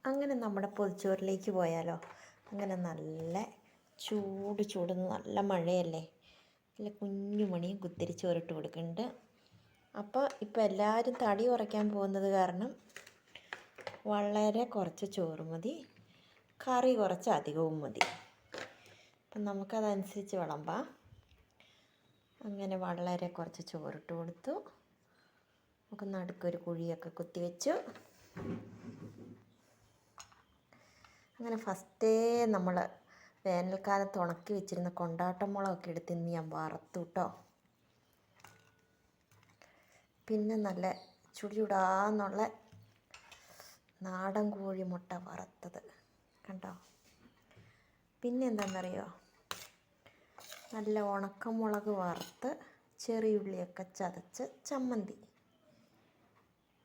അങ്ങനെ നമ്മുടെ പൊതിച്ചോറിലേക്ക് പോയാലോ. അങ്ങനെ നല്ല ചൂട് നല്ല മഴയല്ലേ, നല്ല കുഞ്ഞു മണിയും കുത്തിരി ചോറിട്ട് കൊടുക്കുന്നുണ്ട്. അപ്പോൾ ഇപ്പോൾ എല്ലാവരും തടി കുറയ്ക്കാൻ പോകുന്നത് കാരണം വളരെ കുറച്ച് ചോറ് മതി, കറി കുറച്ച് അധികവും മതി. അപ്പം നമുക്കതനുസരിച്ച് വിളമ്പാം. അങ്ങനെ വളരെ കുറച്ച് ചോറിട്ട് കൊടുത്തു. നമുക്ക് നടുക്കൊരു കുഴിയൊക്കെ കുത്തി വെച്ചു. അങ്ങനെ ഫസ്റ്റേ നമ്മൾ വേനൽക്കാലത്ത് ഉണക്കി വെച്ചിരുന്ന കൊണ്ടാട്ടം മുളകൊക്കെ എടുത്ത് ഇന്ന് ഞാൻ വറുത്തു കേട്ടോ. പിന്നെ നല്ല ചുടാന്നുള്ള നാടൻ കോഴി മുട്ട വറുത്തത് കണ്ടോ. പിന്നെ എന്താണെന്നറിയോ, നല്ല ഉണക്കമുളക് വറുത്ത് ചെറിയുള്ളിയൊക്കെ ചതച്ച് ചമ്മന്തി,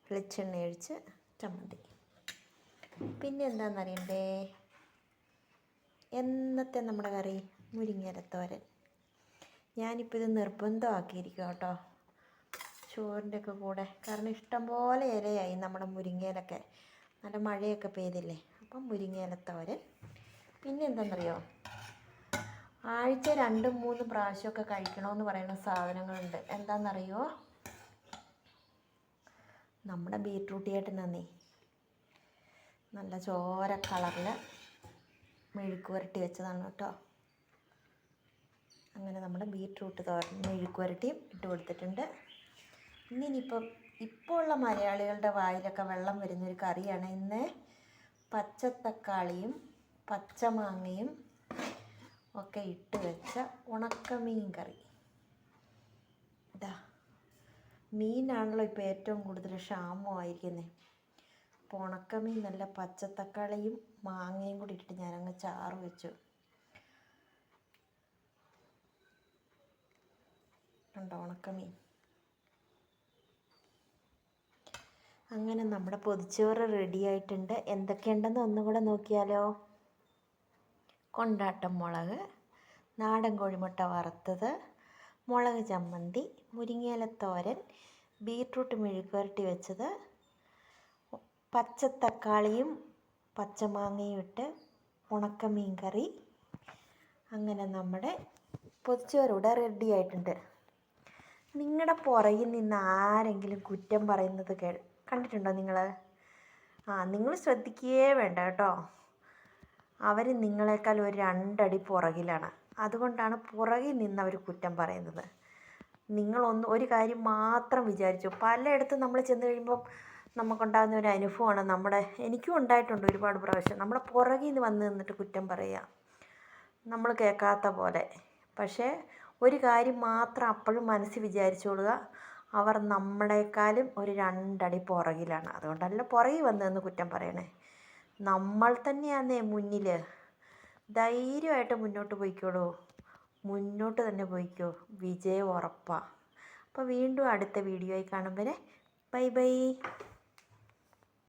വെളിച്ചെണ്ണ ഒഴിച്ച് ചമ്മന്തി. പിന്നെ എന്താണെന്നറിയണ്ടേ, എന്നത്തെ നമ്മുടെ കറി മുരിങ്ങയിലത്തോരൻ. ഞാനിപ്പോൾ ഇത് നിർബന്ധമാക്കിയിരിക്കുക കേട്ടോ ചോറിൻ്റെ ഒക്കെ കൂടെ. കാരണം ഇഷ്ടംപോലെ ഇലയായി നമ്മുടെ മുരിങ്ങയിലൊക്കെ, നല്ല മഴയൊക്കെ പെയ്തില്ലേ. അപ്പം മുരിങ്ങയിലത്തോരൻ. പിന്നെ എന്താണെന്നറിയോ, ആഴ്ച 2-3 പ്രാവശ്യമൊക്കെ കഴിക്കണമെന്ന് പറയുന്ന സാധനങ്ങളുണ്ട്. എന്താണെന്നറിയോ, നമ്മുടെ ബീറ്റ്റൂട്ട് ചേട്ടനന്നേ നല്ല ചോര കളറിൽ മെഴുക്ക് പുരട്ടി വെച്ചതാണ് കേട്ടോ. അങ്ങനെ നമ്മുടെ ബീറ്റ്റൂട്ട് തോരൻ മെഴുക്ക് പുരട്ടിയും ഇട്ട് കൊടുത്തിട്ടുണ്ട്. ഇന്നിപ്പം ഇപ്പോൾ ഉള്ള മലയാളികളുടെ വായിലൊക്കെ വെള്ളം വരുന്നൊരു കറിയാണ് ഇന്ന്. പച്ചത്തക്കാളിയും പച്ചമാങ്ങയും ഒക്കെ ഇട്ട് വെച്ച ഉണക്കമീൻ കറി. ഇതാ മീനാണല്ലോ ഇപ്പോൾ ഏറ്റവും കൂടുതൽ ക്ഷാമമായിരിക്കുന്നത്. അപ്പോൾ ഉണക്കമീൻ നല്ല പച്ചത്തക്കാളിയും മാങ്ങയും കൂടി ഇട്ടിട്ട് ഞാനങ്ങ് ചാറ് വെച്ചു. കണ്ടോ ഉണക്കമീൻ. അങ്ങനെ നമ്മുടെ പൊതിച്ചോറ് റെഡി ആയിട്ടുണ്ട്. എന്തൊക്കെയുണ്ടെന്ന് ഒന്നുകൂടെ നോക്കിയാലോ. കൊണ്ടാട്ടം മുളക്, നാടൻ കോഴിമുട്ട വറുത്തത്, മുളക് ചമ്മന്തി, മുരിങ്ങയിലത്തോരൻ, ബീറ്റ്റൂട്ട് മെഴുക്ക് പുരട്ടി വെച്ചത്, പച്ചത്തക്കാളിയും പച്ചമാങ്ങയും ഇട്ട് ഉണക്കമീൻ കറി. അങ്ങനെ നമ്മുടെ പൊതിച്ചോറിവിടെ റെഡി ആയിട്ടുണ്ട്. നിങ്ങളുടെ പുറകിൽ നിന്ന് ആരെങ്കിലും കുറ്റം പറയുന്നത് കണ്ടിട്ടുണ്ടോ നിങ്ങൾ? നിങ്ങൾ ശ്രദ്ധിക്കുകയേ വേണ്ട കേട്ടോ. അവർ നിങ്ങളെക്കാൾ ഒരു 2 അടി പുറകിലാണ്. അതുകൊണ്ടാണ് പുറകിൽ നിന്ന് അവർ കുറ്റം പറയുന്നത്. ഒരു കാര്യം മാത്രം വിചാരിച്ചു. പലയിടത്തും നമ്മൾ ചെന്ന് കഴിയുമ്പം നമുക്കുണ്ടാകുന്ന ഒരു അനുഭവമാണ്. എനിക്കും ഉണ്ടായിട്ടുണ്ട് ഒരുപാട് പ്രാവശ്യം. നമ്മുടെ പുറകിൽ നിന്ന് വന്ന് നിന്നിട്ട് കുറ്റം പറയുക, നമ്മൾ കേൾക്കാത്ത പോലെ. പക്ഷേ ഒരു കാര്യം മാത്രം അപ്പോഴും മനസ്സിൽ വിചാരിച്ചോളുക, അവർ നമ്മളെക്കാളും ഒരു 2 അടി പുറകിലാണ്. അതുകൊണ്ടല്ല പുറകിൽ വന്ന് നിന്ന് കുറ്റം പറയണേ. നമ്മൾ തന്നെയാന്നേ മുന്നിൽ. ധൈര്യമായിട്ട് മുന്നോട്ട് പോയിക്കോളൂ, മുന്നോട്ട് തന്നെ പോയിക്കോ, വിജയം ഉറപ്പാണ്. അപ്പോൾ വീണ്ടും അടുത്ത വീഡിയോയിൽ കാണും വരെ ബൈ ബൈ.